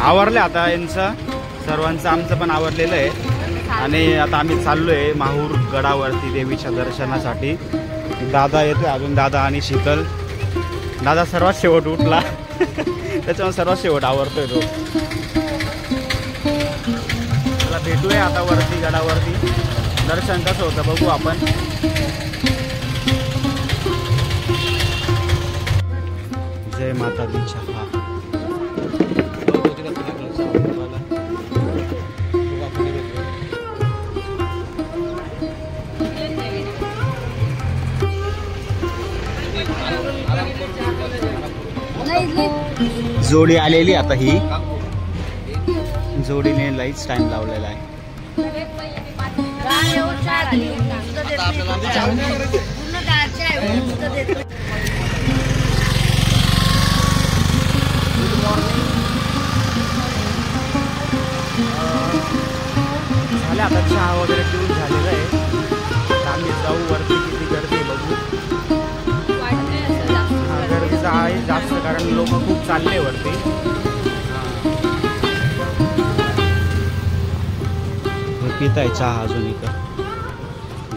आवरले आता यांचं सर्वांचं, आमचं पण आवरलेलं आहे आणि आता आम्ही चाललोय माहूर गडावरती देवीच्या दर्शनासाठी। दादा येतोय अजून, दादा आणि शीतल। दादा सर्वात शेवट उठला त्याच्यामुळे सर्वात शेवट आवरतोय तो। चला भेटूया आता वरती गडावरती, दर्शन कसं होतं बघू आपण। जय माता दी चहा। जोडी आलेली आता, ही जोडीने लईच टाइम लावलेला आहे। झाले आता, चहा वगैरे पिऊन झालेलं आहे। आम्ही जाऊ वरती, किती गर्दी बघू। गर्दीचं आहे जास्त, कारण लोक खूप चालले वरती। पित आहे चहा अजून, इथं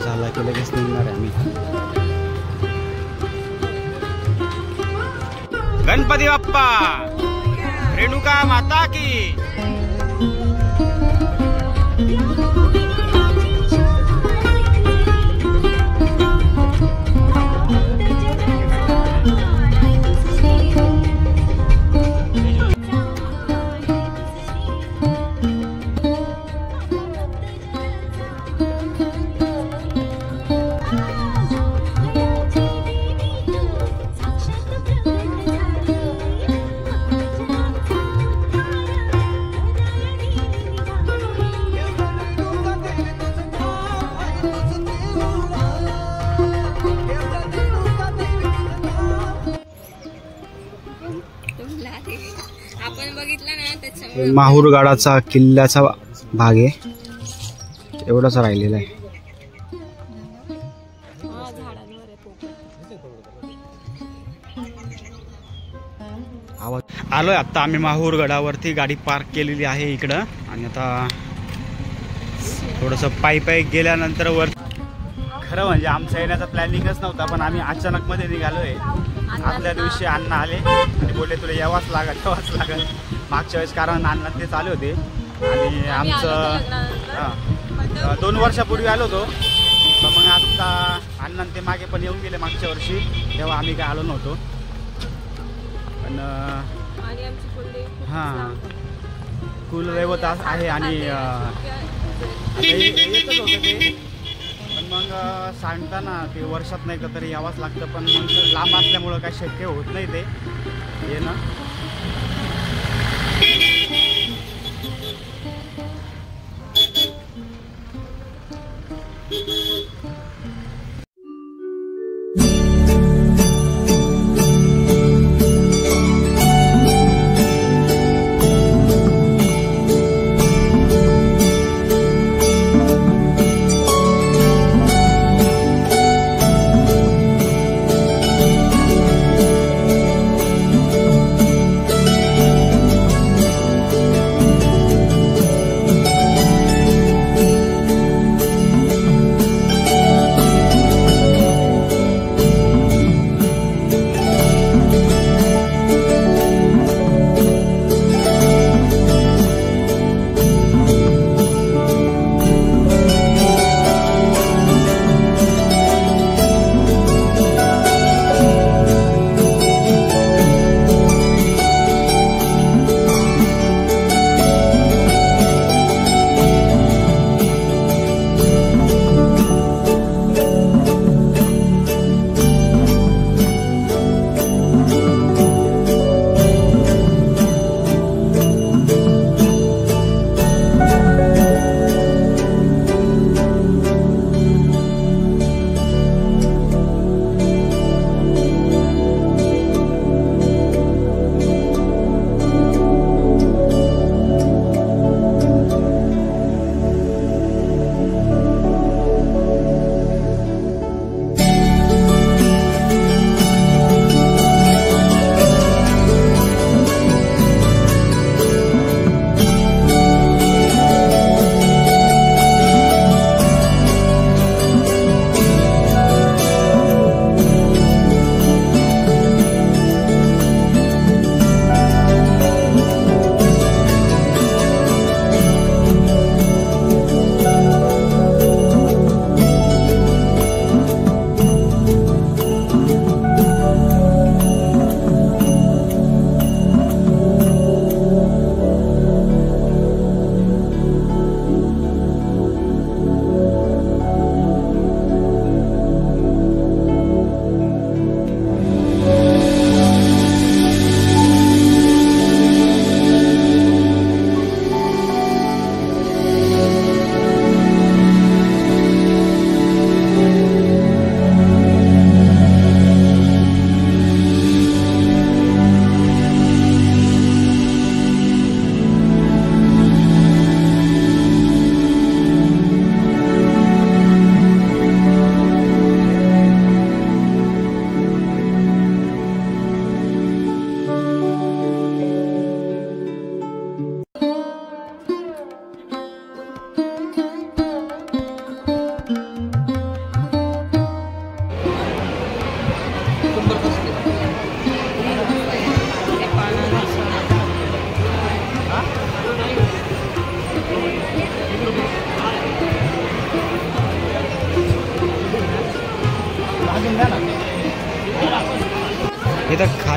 झाला की लगेच निघणार आहे आम्ही। गणपती बाप्पा, रेणुका माता की। माहूरगडाचा किल्ल्याचा भाग आहे, एवढाच राहिलेला आहे। आलोय आता आम्ही माहूरगडावरती, गाडी पार्क केलेली आहे इकडं आणि आता थोडंसं पायी गेल्यानंतर वर। खरं म्हणजे आमचा येण्याचा प्लॅनिंगच नव्हता, पण आम्ही अचानक मध्ये निघालोय। आदल्या दिवशी अण्णा आले आणि बोलले तुला यावाच लागेल मागच्या वेळेस, कारण अण्णा ते चालू होते आणि आमचं 2 वर्षापूर्वी आलो होतो। तर मग आता अण्णा ते मागे पण येऊन गेले मागच्या वर्षी, तेव्हा आम्ही काय आलो नव्हतो। पण हां, कुलदैवत आहे आणि येतच होतं ते, पण मग सांगताना ते वर्षात नाही का तरी यावंच लागतं, पण मग लांब असल्यामुळं काही शक्य होत नाही ते येणं।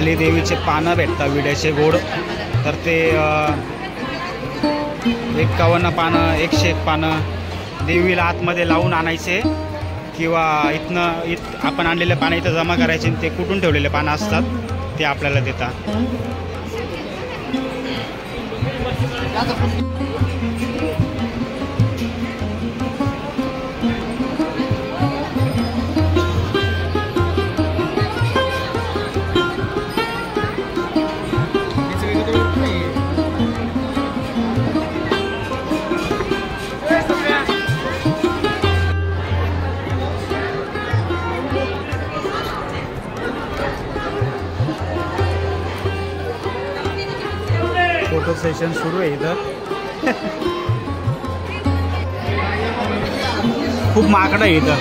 खाली देवीचे पानं भेटतात विड्याचे गोड, तर ते 51 पानं 101 पानं देवीला आतमध्ये लावून आणायचे, किंवा आपण आणलेले पानं इथं जमा करायचे आणि ते कुटून ठेवलेले पानं असतात ते आपल्याला देतात. फोटो सेशन सुरू आहे इथं. खूप माकडं आहे इथं,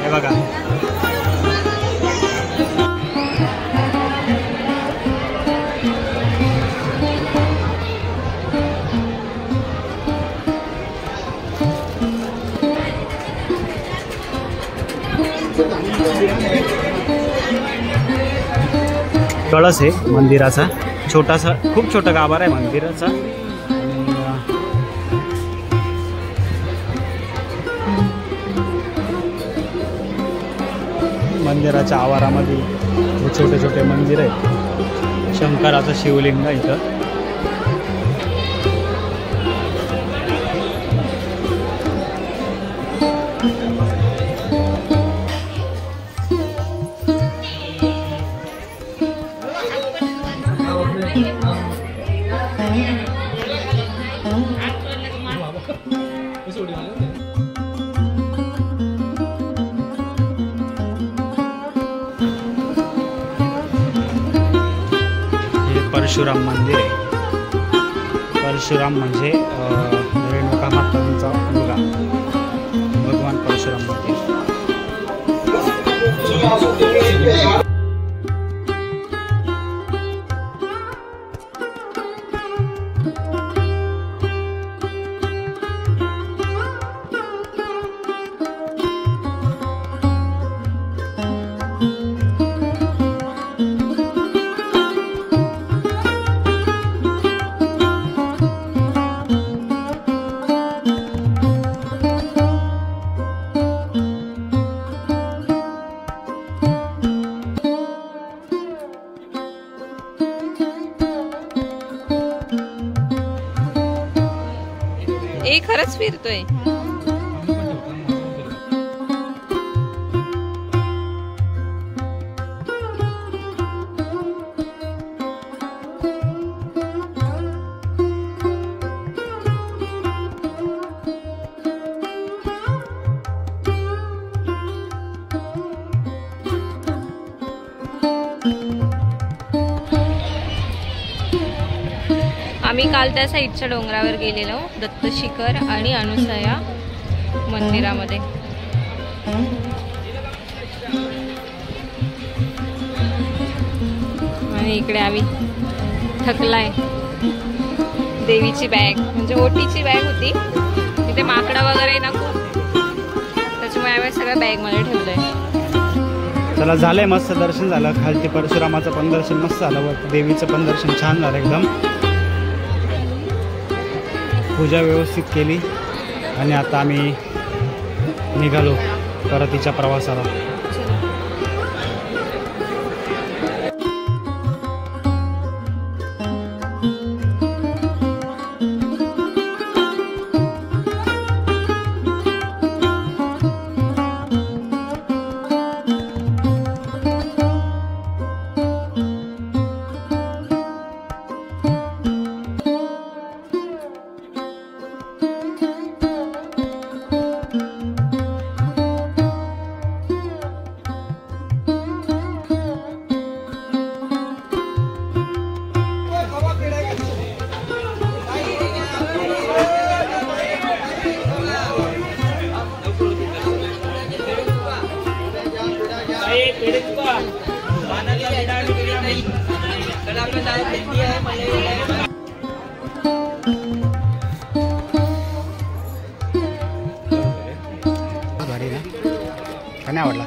हे बघा. कळस आहे मंदिराचा, छोटासा, खूप छोटा गाभारा आहे मंदिराचा. मंदिराच्या आवारामध्ये छोटे छोटे मंदिर आहे. शंकराचं शिवलिंग आहे इथं. परशुराम मंदिर आहे. परशुराम म्हणजे रेणुका मातांचा मुलगा भगवान परशुराम मंदिर. खरंच फिरतोय. आम्ही काल त्या साईडच्या डोंगरावर गेलेलो, दत्त शिखर आणि अनुसया मंदिरामध्ये. आणि इकडे आम्ही थकलाय. देवीची बॅग म्हणजे ओटीची बॅग होती, तिथे माकडं वगैरे ना खूप, त्याच्यामुळे आम्ही सगळं बॅगमध्ये ठेवलंय. चला, झालंय मस्त दर्शन झालं. खालती परशुरामाचं पण दर्शन मस्त झालं, व देवीचं पण दर्शन छान झालं एकदम. पूजा व्यवस्थित केली आणि आता आम्ही निघालो परतीच्या प्रवासाला. आवडला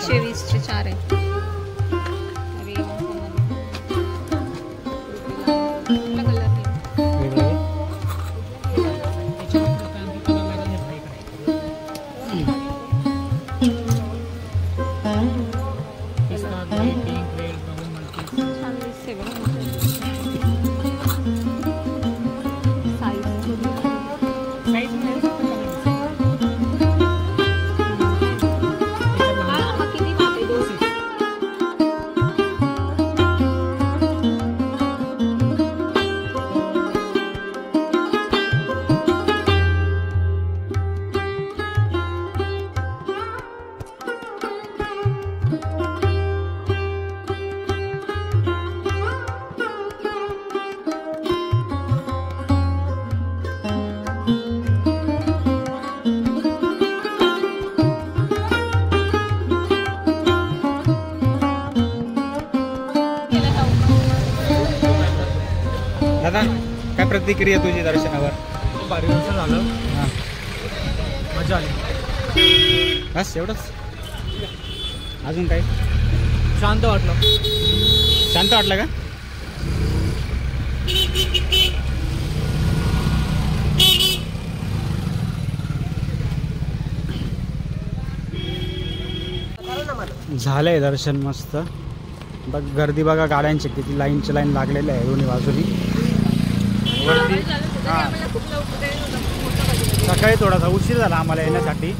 120चे 4 आहे. अरे कुठला कलर आहे? छान दिसते बघ. दादा काय प्रतिक्रिया तुझी दर्शनावर? भारी दर्शन झालं, हां मजा आली. बस एवढंच? अजून काय? शांत वाटलं. शांत वाटलं का? झालंय दर्शन मस्त. बघ गर्दी बघा, गाड्यांची किती लाईनची लाईन लागलेली आहे दोन्ही बाजूनी वरती. हां सकाळी थोडासा उशीर झाला आम्हाला येण्यासाठी,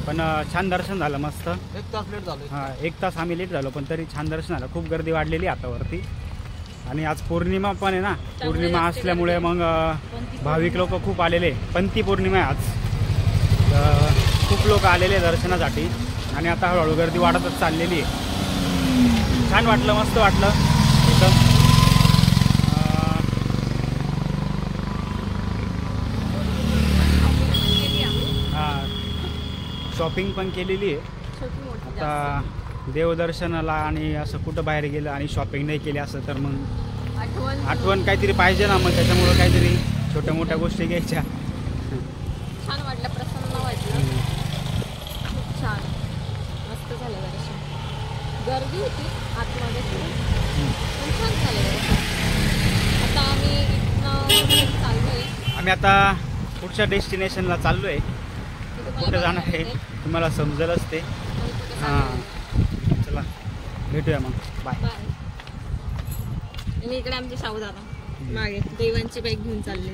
पण छान दर्शन झालं मस्त. 1 तास लेट झालं. हां 1 तास आम्ही लेट झालो, पण तरी छान दर्शन झालं. खूप गर्दी वाढलेली आता वरती. आणि आज पौर्णिमा पण आहे ना, पौर्णिमा असल्यामुळे मग भाविक लोक खूप आलेले. पंथी पौर्णिमा आहे आज, तर खूप लोक आलेले दर्शनासाठी. आणि आता हळूहळू गर्दी वाढतच चाललेली आहे. छान वाटलं, मस्त वाटलं एकदम. हां शॉपिंग पण केलेली आहे. आता देवदर्शनाला आणि असं कुठं बाहेर गेलं आणि शॉपिंग नाही केली असं तर मग आठवण काहीतरी पाहिजे ना. मग त्याच्यामुळं काहीतरी छोट्या मोठ्या गोष्टी घ्यायच्या. छान वाटलं, प्रसन्न वाटलं. खूप छान मस्त झालं दर्शन. गर्दी होती आतमध्ये पण छान झालं दर्शन. आता आम्ही इथनं चाललोय. आम्ही आता पुढच्या डेस्टिनेशनला चाललो आहे. कुठे जाणार आहे तुम्हाला समजेलच ते. हां चला भेटूया मग. बाय. आणि इकडे आमचे साऊदादा मागे देवांची बॅग घेऊन चालले.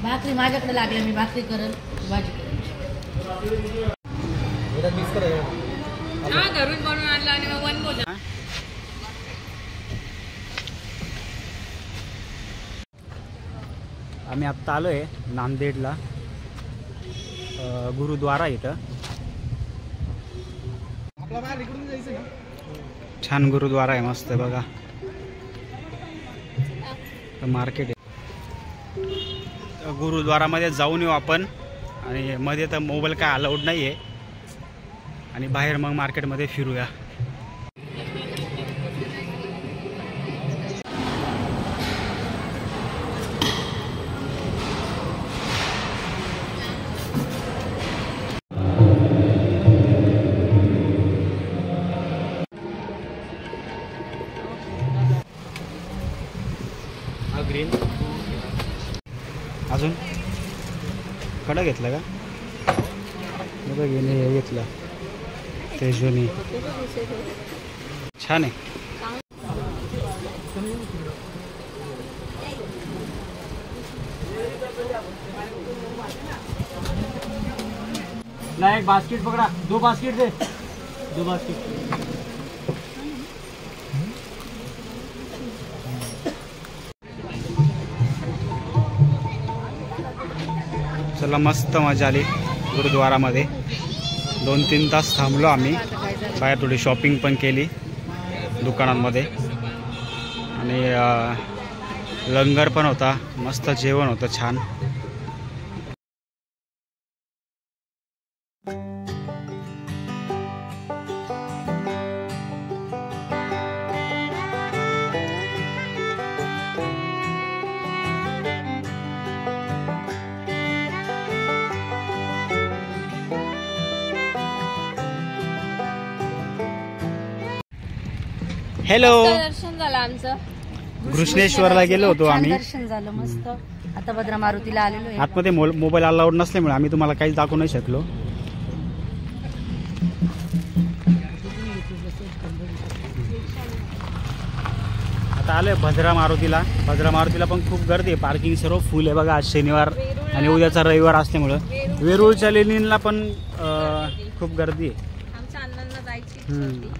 भाकरी माझ्याकडे लागल्या, मी भाकरी करल, भाजी करल. हा घरून बनवून आणलं आणि मग वन बोल. आम्ही आत्ता आलो आहे नांदेडला, गुरुद्वारा इथं. छान गुरुद्वारा आहे, मस्त बघा. मार्केट आहे. गुरुद्वारामध्ये जाऊन येऊ आपण. आणि मध्ये तर मोबाईल काय अलाउड नाही आहे. आणि बाहेर मग मार्केटमध्ये फिरूया. हा ग्रीन अजून कडा घेतला का? बघा घेणे हे घेतला तेजोनी, छान आहे. ला एक बास्केट पकड़ा, 2 बास्केट दे, 2 बास्केट. चला मस्त मजा आली गुरुद्वारामध्ये. 2-3 तास थांबलो आम्ही. बाहेर थोडी शॉपिंग पण केली दुकानांमध्ये. आणि लंगर पण होता, मस्त जेवण होतं छान. हॅलो. दर्शन झालं आमचं. घृष्णेश्वरला गेलो होतो छान आम्ही. दर्शन झालं मस्त. आता भद्रा मारुतीला आलेलो आहे. आतमध्ये मोबाईल अलाउड नसल्यामुळे आम्ही तुम्हाला काहीच दाखवू नाही शकलो. आता आलोय भद्रा मारुतीला. भद्रा मारुतीला पण खूप गर्दी आहे. पार्किंग सर्व फुल आहे बघा. आज शनिवार आणि उद्याचा रविवार असल्यामुळं. वेरूळच्या लेणीला पण खूप गर्दी आहे. आमच्या अण्णांना जायची हम्म.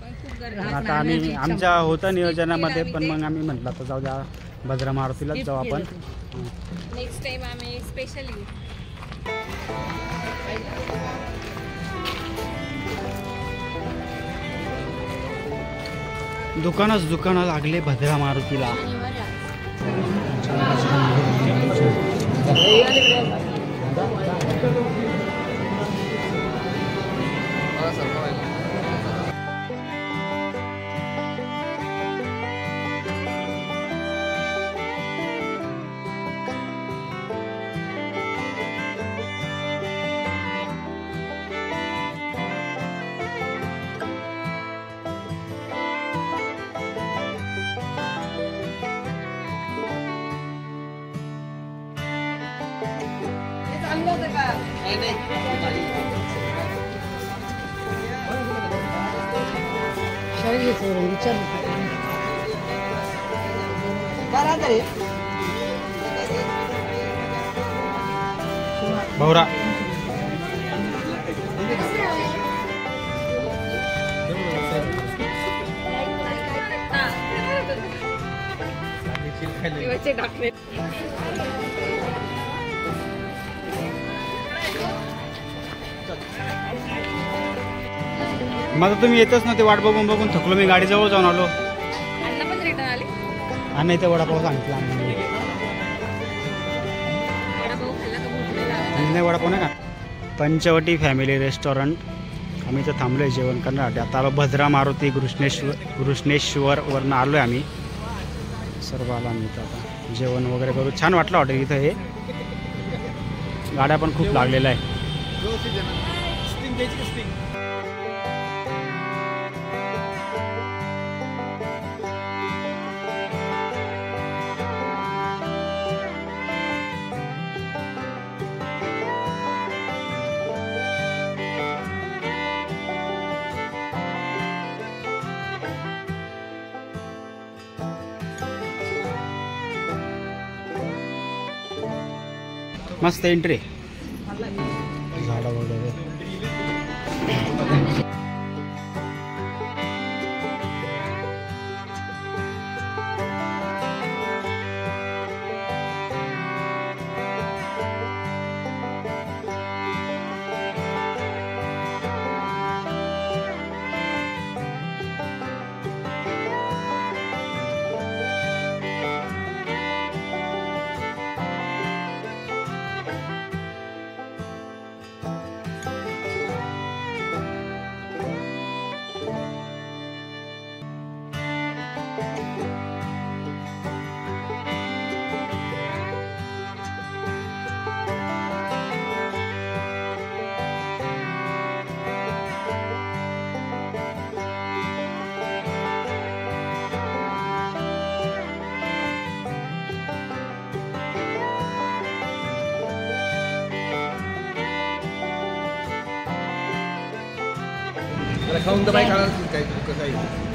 पण खूप गर्दी. आता आम्ही आमच्या होतं नियोजनामध्ये पण मग आम्ही म्हटलं तर जाऊ द्या भद्रा मारुतीलाच जाऊ आपण. नेक्स्ट टाइम आम्ही स्पेशली दुकानं लागले भद्रा मारुतीला. भवरा मग तुम्ही येतच नव्हते. वाट बघून बघून थकलो मी. गाडीजवळ जाऊन आलो. अण्णा पण रिटर्न आले. आणि इथे वडापाव सांगितला आम्ही. वडापाव खाल्ला का भूक नाही लागत? नाही वडापाव नाही का. Panchavati family restaurant. आम्ही इथं थांबलोय जेवण करण्यासाठी. आता आलो भद्रा मारुती घृष्णेश्वरवरनं आलोय आम्ही. सर्व आलो आम्ही इथं आता जेवण वगैरे करू. छान वाटलं हॉटेल इथं. हे गाड्या पण खूप लागलेल्या आहे. मस्त एंट्री. झाडं वगैरे. खाऊन तर बाई खाणार काय कसं आहे